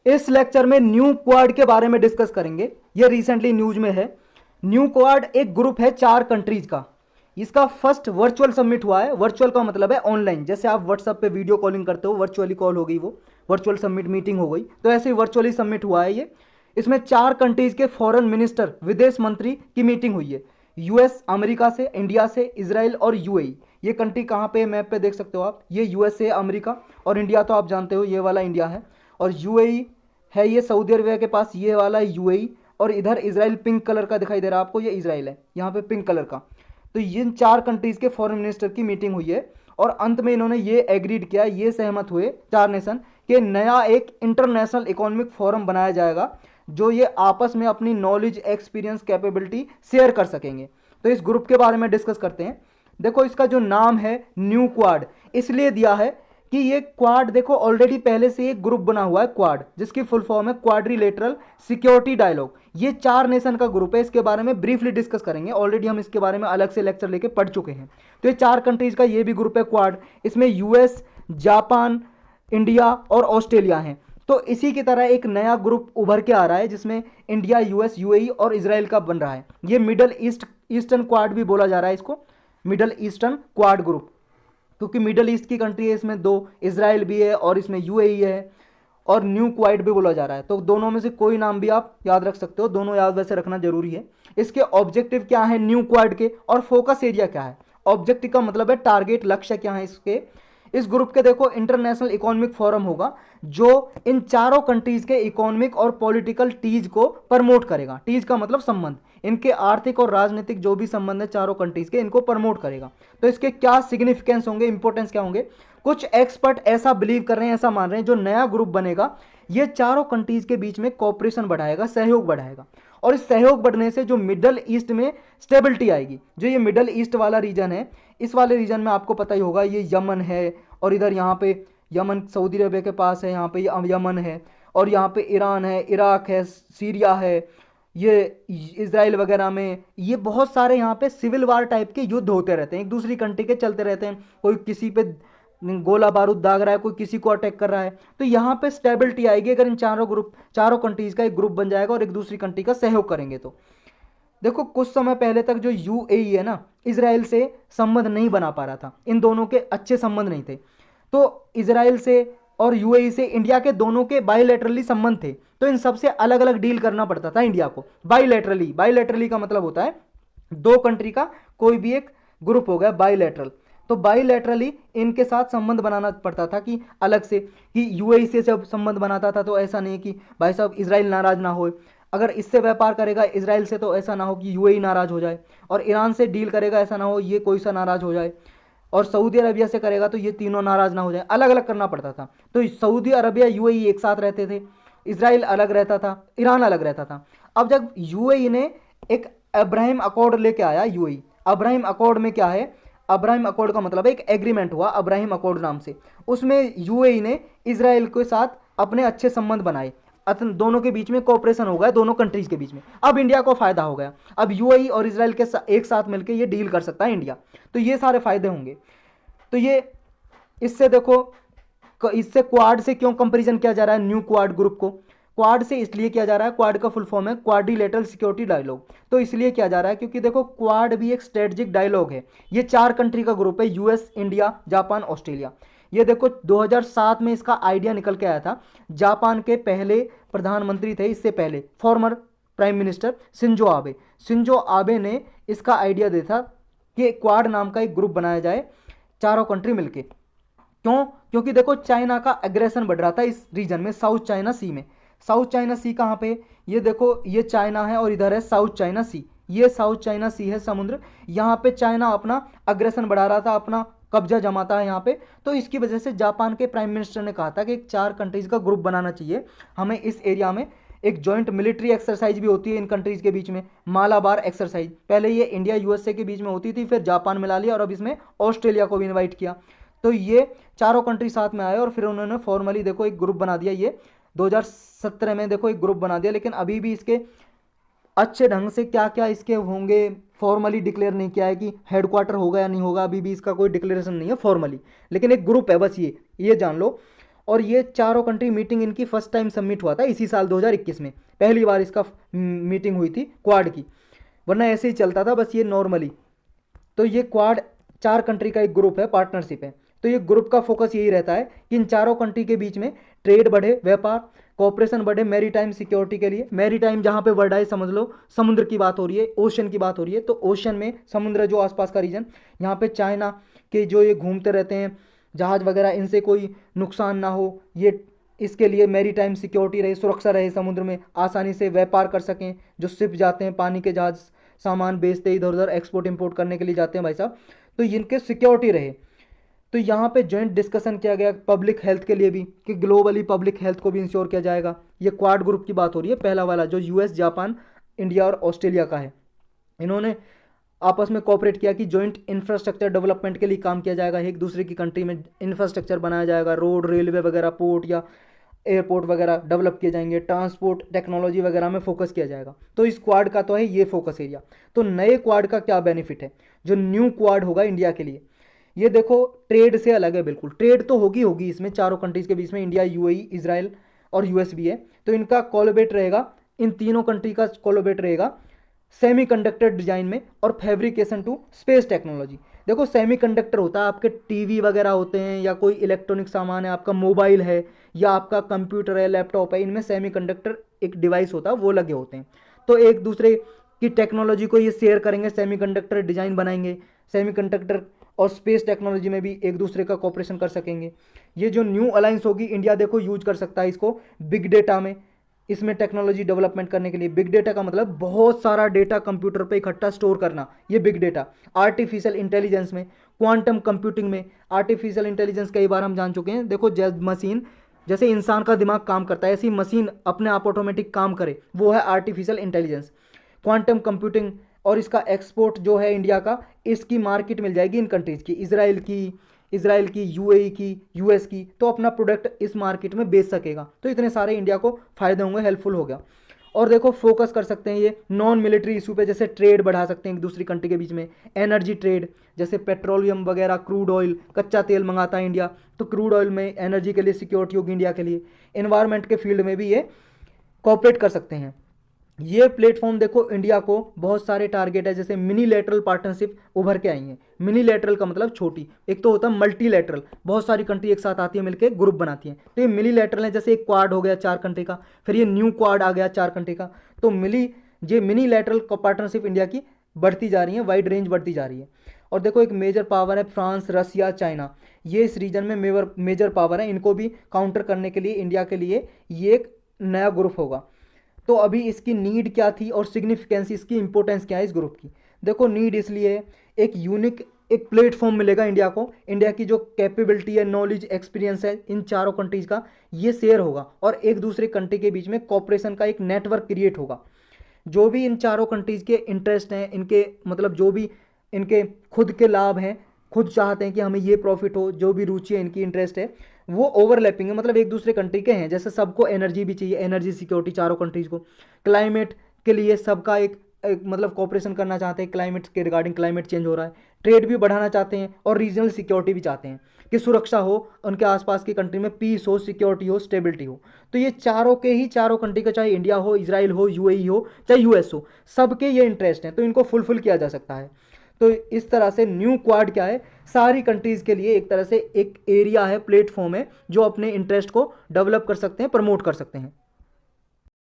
इस लेक्चर में new quad के बारे में डिस्कस करेंगे। ये रिसेंटली न्यूज में है। न्यू क्वाड एक ग्रुप है 4 कंट्रीज का। इसका फर्स्ट वर्चुअल समिट हुआ है। वर्चुअल का मतलब है ऑनलाइन, जैसे आप व्हाट्सएप पे वीडियो कॉलिंग करते हो, वर्चुअली कॉल हो गई, वो वर्चुअल समिट मीटिंग हो गई, तो ऐसे ही वर्चुअली समिट हुआ है ये। इसमें 4 कंट्रीज के फॉरेन मिनिस्टर, विदेश मंत्री की मीटिंग हुई है। यूएस, अमेरिका से, इंडिया से, इसराइल और यूएई। ये कंट्री कहाँ पे मैप पे देख सकते हो आप, ये यूएसए, अमेरिका और इंडिया तो आप जानते हो, ये वाला इंडिया है। और यूएई है ये सऊदी अरबिया के पास, ये वाला यूएई। और इधर इसराइल पिंक कलर का दिखाई दे रहा है आपको, ये इसराइल है यहाँ पे पिंक कलर का। तो इन 4 कंट्रीज के फॉरेन मिनिस्टर की मीटिंग हुई है और अंत में इन्होंने ये एग्रीड किया, ये सहमत हुए 4 नेशन कि नया एक इंटरनेशनल इकोनॉमिक फोरम बनाया जाएगा, जो ये आपस में अपनी नॉलेज, एक्सपीरियंस, कैपेबिलिटी शेयर कर सकेंगे। तो इस ग्रुप के बारे में डिस्कस करते हैं। देखो इसका जो नाम है न्यू क्वाड इसलिए दिया है कि ये क्वाड, देखो ऑलरेडी पहले से एक ग्रुप बना हुआ है क्वाड, जिसकी फुल फॉर्म है क्वाड्रिलेटरल सिक्योरिटी डायलॉग। ये 4 नेशन का ग्रुप है। इसके बारे में ब्रीफली डिस्कस करेंगे, ऑलरेडी हम इसके बारे में अलग से लेक्चर लेके पढ़ चुके हैं। तो ये 4 कंट्रीज का ये भी ग्रुप है क्वाड। इसमें यूएस, जापान, इंडिया और ऑस्ट्रेलिया हैं। तो इसी की तरह एक नया ग्रुप उभर के आ रहा है जिसमें इंडिया, यूएस, यूएई और इसराइल का बन रहा है। ये मिडल ईस्टर्न क्वाड भी बोला जा रहा है इसको, मिडल ईस्टर्न क्वाड ग्रुप, क्योंकि मिडल ईस्ट की कंट्री है इसमें 2, इसराइल भी है और इसमें यूएई है और न्यू क्वाड भी बोला जा रहा है। तो दोनों में से कोई नाम भी आप याद रख सकते हो, दोनों याद वैसे रखना जरूरी है। इसके ऑब्जेक्टिव क्या है न्यू क्वाड के, और फोकस एरिया क्या है। ऑब्जेक्टिव का मतलब है टारगेट, लक्ष्य क्या है इसके। इस ग्रुप के देखो इंटरनेशनल इकोनॉमिक फोरम होगा, जो इन चारों कंट्रीज के इकोनॉमिक और पॉलिटिकल टीज को प्रमोट करेगा। टीज का मतलब संबंध, इनके आर्थिक और राजनीतिक जो भी संबंध है चारों कंट्रीज के, इनको प्रमोट करेगा। तो इसके क्या सिग्निफिकेंस होंगे, इंपॉर्टेंस क्या होंगे। कुछ एक्सपर्ट ऐसा बिलीव कर रहे हैं, ऐसा मान रहे हैं, जो नया ग्रुप बनेगा ये चारों कंट्रीज के बीच में कोऑपरेशन बढ़ाएगा, सहयोग बढ़ाएगा। और इस सहयोग बढ़ने से जो मिडल ईस्ट में स्टेबिलिटी आएगी। जो ये मिडल ईस्ट वाला रीजन है, इस वाले रीजन में आपको पता ही होगा, ये यमन है और इधर यहाँ पे यमन सऊदी अरबिया के पास है, यहाँ पे यमन है और यहाँ पे ईरान है, इराक है, सीरिया है, ये इसराइल वगैरह में ये बहुत सारे यहाँ पे सिविल वार टाइप के युद्ध होते रहते हैं, एक दूसरी कंट्री के चलते रहते हैं। कोई किसी पे गोला बारूद दाग रहा है, कोई किसी को अटैक कर रहा है। तो यहाँ पे स्टेबिलिटी आएगी अगर इन चारों कंट्रीज का एक ग्रुप बन जाएगा और एक दूसरी कंट्री का सहयोग करेंगे। तो देखो कुछ समय पहले तक जो यूएई है ना, इसराइल से संबंध नहीं बना पा रहा था, इन दोनों के अच्छे संबंध नहीं थे। तो इसराइल से और यूएई से इंडिया के दोनों के बायलैटरली संबंध थे, तो इन सबसे अलग अलग डील करना पड़ता था इंडिया को। बायलैटरली, बायलैटरली का मतलब होता है 2 कंट्री का कोई भी एक ग्रुप हो गया बायलैटरल। तो बायलैटरली इनके साथ संबंध बनाना पड़ता था कि अलग से, कि यूएई से जब संबंध बनाता था तो ऐसा नहीं कि भाई साहब इसराइल नाराज ना हो, अगर इससे व्यापार करेगा इसराइल से तो ऐसा ना हो कि यूएई नाराज हो जाए, और ईरान से डील करेगा ऐसा ना हो ये कोई सा नाराज हो जाए, और सऊदी अरबिया से करेगा तो ये तीनों नाराज ना हो जाए। अलग अलग करना पड़ता था। तो सऊदी अरबिया, यूएई एक साथ रहते थे, इसराइल अलग रहता था, ईरान अलग रहता था। अब जब यूएई ने एक अब्राहिम अकॉर्ड लेके आया, यूएई अब्राहिम अकॉर्ड में क्या है, अब्राहिम अकॉर्ड का मतलब एक एग्रीमेंट हुआ अब्राहिम अकॉर्ड नाम से। उसमें यूएई ने इसराइल के साथ अपने अच्छे संबंध बनाए, दोनों के बीच में कोऑपरेशन हो गया, दोनों कंट्रीज के बीच में। अब इंडिया को फायदा हो गया, अब यूएई और इसराइल के एक साथ मिलकर ये डील कर सकता है इंडिया। तो ये सारे फायदे होंगे। तो ये इससे देखो, इससे क्वाड से क्यों कंपैरिजन किया जा रहा है न्यू क्वाड ग्रुप को। क्वाड से इसलिए किया जा रहा है, क्वाड का फुल फॉर्म है क्वाड्रिलेटरल सिक्योरिटी डायलॉग। तो इसलिए किया जा रहा है क्योंकि देखो क्वाड भी एक स्ट्रेटेजिक डायलॉग है। ये 4 कंट्री का ग्रुप है, यूएस, इंडिया, जापान, ऑस्ट्रेलिया। ये देखो 2007 में इसका आइडिया निकल के आया था। जापान के पहले प्रधानमंत्री थे इससे पहले, former prime minister Shinzo Abe. Shinzo Abe ने इसका आइडिया दिया था कि क्वाड नाम का एक ग्रुप बनाया जाए, चारों कंट्री मिलके। क्यों? क्योंकि देखो चाइना का एग्रेशन बढ़ रहा था इस रीजन में, साउथ चाइना सी में। साउथ चाइना सी कहाँ पे, ये देखो ये चाइना है और इधर है साउथ चाइना सी, ये साउथ चाइना सी है समुद्र। यहाँ पे चाइना अपना अग्रेशन बढ़ा रहा था, अपना कब्जा जमाता है यहाँ पे। तो इसकी वजह से जापान के प्राइम मिनिस्टर ने कहा था कि एक 4 कंट्रीज का ग्रुप बनाना चाहिए हमें इस एरिया में। एक जॉइंट मिलिट्री एक्सरसाइज भी होती है इन कंट्रीज के बीच में, मालाबार एक्सरसाइज। पहले ये इंडिया यूएसए के बीच में होती थी, फिर जापान मिला लिया और अब इसमें ऑस्ट्रेलिया को भी इन्वाइट किया। तो ये चारों कंट्री साथ में आए और फिर उन्होंने फॉर्मली देखो एक ग्रुप बना दिया। ये 2017 में देखो एक ग्रुप बना दिया, लेकिन अभी भी इसके अच्छे ढंग से क्या क्या इसके होंगे फॉर्मली डिक्लेयर नहीं किया है कि हेडक्वार्टर होगा या नहीं होगा, अभी भी इसका कोई डिक्लेरेशन नहीं है फॉर्मली, लेकिन एक ग्रुप है बस, ये जान लो। और ये चारों कंट्री मीटिंग इनकी फर्स्ट टाइम सबमिट हुआ था इसी साल 2021 में, पहली बार इसका मीटिंग हुई थी क्वाड की, वरना ऐसे ही चलता था बस ये नॉर्मली। तो ये क्वाड 4 कंट्री का एक ग्रुप है, पार्टनरशिप है। तो ये ग्रुप का फोकस यही रहता है कि इन चारों कंट्री के बीच में ट्रेड बढ़े, व्यापार कॉपरेशन बढ़े, मैरीटाइम सिक्योरिटी के लिए। मैरीटाइम जहाँ पे वर्ड आए समझ लो समुद्र की बात हो रही है, ओशन की बात हो रही है। तो ओशन में समुद्र जो आसपास का रीजन, यहाँ पे चाइना के जो ये घूमते रहते हैं जहाज़ वगैरह, इनसे कोई नुकसान ना हो, ये इसके लिए मैरीटाइम सिक्योरिटी रहे, सुरक्षा रहे, समुद्र में आसानी से व्यापार कर सकें। जो शिप जाते हैं पानी के जहाज सामान बेचते इधर उधर एक्सपोर्ट इंपोर्ट करने के लिए जाते हैं भाई साहब, तो इनके सिक्योरिटी रहे। तो यहाँ पे जॉइंट डिस्कशन किया गया पब्लिक हेल्थ के लिए भी, कि ग्लोबली पब्लिक हेल्थ को भी इंश्योर किया जाएगा। ये क्वाड ग्रुप की बात हो रही है, पहला वाला जो यूएस, जापान, इंडिया और ऑस्ट्रेलिया का है। इन्होंने आपस में कोऑपरेट किया कि जॉइंट इंफ्रास्ट्रक्चर डेवलपमेंट के लिए काम किया जाएगा। एक दूसरे की कंट्री में इंफ्रास्ट्रक्चर बनाया जाएगा, रोड, रेलवे वगैरह, पोर्ट या एयरपोर्ट वगैरह डेवलप किए जाएंगे, ट्रांसपोर्ट टेक्नोलॉजी वगैरह में फोकस किया जाएगा। तो इस क्वाड का तो है ये फोकस एरिया। तो नए क्वाड का क्या बेनिफिट है, जो न्यू क्वाड होगा इंडिया के लिए? ये देखो ट्रेड से अलग है बिल्कुल। ट्रेड तो होगी इसमें चारों कंट्रीज के बीच में, इंडिया, यूएई, इजराइल और यूएस भी है। तो इनका कोलैबोरेट रहेगा, इन तीनों कंट्री का कोलैबोरेट रहेगा सेमीकंडक्टर डिजाइन में और फैब्रिकेशन टू स्पेस टेक्नोलॉजी। देखो सेमीकंडक्टर होता है आपके टीवी वगैरह होते हैं या कोई इलेक्ट्रॉनिक सामान है, आपका मोबाइल है या आपका कंप्यूटर है, लैपटॉप है, इनमें सेमीकंडक्टर एक डिवाइस होता है, वो लगे होते हैं। तो एक दूसरे की टेक्नोलॉजी को ये शेयर करेंगे, सेमीकंडक्टर डिजाइन बनाएंगे, सेमीकंडक्टर और स्पेस टेक्नोलॉजी में भी एक दूसरे का कॉपरेशन कर सकेंगे। ये जो न्यू अलायंस होगी, इंडिया देखो यूज कर सकता है इसको बिग डेटा में, इसमें टेक्नोलॉजी डेवलपमेंट करने के लिए। बिग डेटा का मतलब बहुत सारा डेटा कंप्यूटर पे इकट्ठा स्टोर करना, ये बिग डेटा। आर्टिफिशियल इंटेलिजेंस में, क्वांटम कंप्यूटिंग में, आर्टिफिशियल इंटेलिजेंस कई बार हम जान चुके हैं। देखो मशीन जैसे इंसान का दिमाग काम करता है, ऐसी मशीन अपने आप ऑटोमेटिक काम करे, वो है आर्टिफिशियल इंटेलिजेंस। क्वांटम कंप्यूटिंग और इसका एक्सपोर्ट जो है इंडिया का, इसकी मार्केट मिल जाएगी इन कंट्रीज़ की, इजराइल की, यूएई की, यूएस की। तो अपना प्रोडक्ट इस मार्केट में बेच सकेगा। तो इतने सारे इंडिया को फायदे होंगे, हेल्पफुल हो गया। और देखो फोकस कर सकते हैं ये नॉन मिलिट्री इशू पे, जैसे ट्रेड बढ़ा सकते हैं एक दूसरी कंट्री के बीच में। एनर्जी ट्रेड, जैसे पेट्रोलियम वगैरह, क्रूड ऑयल, कच्चा तेल मंगाता है इंडिया, तो क्रूड ऑयल में एनर्जी के लिए सिक्योरिटी होगी इंडिया के लिए। एनवायरनमेंट के फील्ड में भी ये कॉपरेट कर सकते हैं। ये प्लेटफॉर्म देखो इंडिया को बहुत सारे टारगेट है, जैसे मिनी लेटरल पार्टनरशिप उभर के आई है। मिनी लेटरल का मतलब छोटी, एक तो होता है मल्टी लेटरल, बहुत सारी कंट्री एक साथ आती है मिलकर ग्रुप बनाती है। तो ये मिनी लेटरल है, जैसे एक क्वाड हो गया 4 कंट्री का, फिर ये न्यू क्वाड आ गया 4 कंट्री का। तो मिनी लेटरल पार्टनरशिप इंडिया की बढ़ती जा रही है, वाइड रेंज बढ़ती जा रही है। और देखो एक मेजर पावर है फ्रांस, रसिया, चाइना, ये इस रीजन में मेजर पावर है। इनको भी काउंटर करने के लिए इंडिया के लिए ये एक नया ग्रुप होगा। तो अभी इसकी नीड क्या थी और सिग्निफिकेंस, इसकी इंपॉर्टेंस क्या है इस ग्रुप की? देखो नीड इसलिए है, एक यूनिक एक प्लेटफॉर्म मिलेगा इंडिया को। इंडिया की जो कैपेबिलिटी है, नॉलेज, एक्सपीरियंस है इन चारों कंट्रीज़ का, ये शेयर होगा और एक दूसरे कंट्री के बीच में कॉपरेशन का एक नेटवर्क क्रिएट होगा। जो भी इन चारों कंट्रीज़ के इंटरेस्ट हैं, इनके मतलब जो भी इनके खुद के लाभ हैं, खुद चाहते हैं कि हमें ये प्रॉफिट हो, जो भी रुचि है इनकी, इंटरेस्ट है, वो ओवरलैपिंग है, मतलब एक दूसरे कंट्री के हैं। जैसे सबको एनर्जी भी चाहिए, एनर्जी सिक्योरिटी चारों कंट्रीज को। क्लाइमेट के लिए सबका एक मतलब कॉपरेशन करना चाहते हैं, क्लाइमेट के रिगार्डिंग, क्लाइमेट चेंज हो रहा है। ट्रेड भी बढ़ाना चाहते हैं और रीजनल सिक्योरिटी भी चाहते हैं कि सुरक्षा हो, उनके आसपास की कंट्री में पीस हो, सिक्योरिटी हो, स्टेबिलिटी हो। तो ये चारों कंट्री का, चाहे इंडिया हो, इजराइल हो, यूएई हो, चाहे यूएस हो, सबके ये इंटरेस्ट हैं, तो इनको फुलफिल किया जा सकता है। तो इस तरह से न्यू क्वाड क्या है, सारी कंट्रीज़ के लिए एक तरह से एक एरिया है, प्लेटफॉर्म है, जो अपने इंटरेस्ट को डेवलप कर सकते हैं, प्रमोट कर सकते हैं।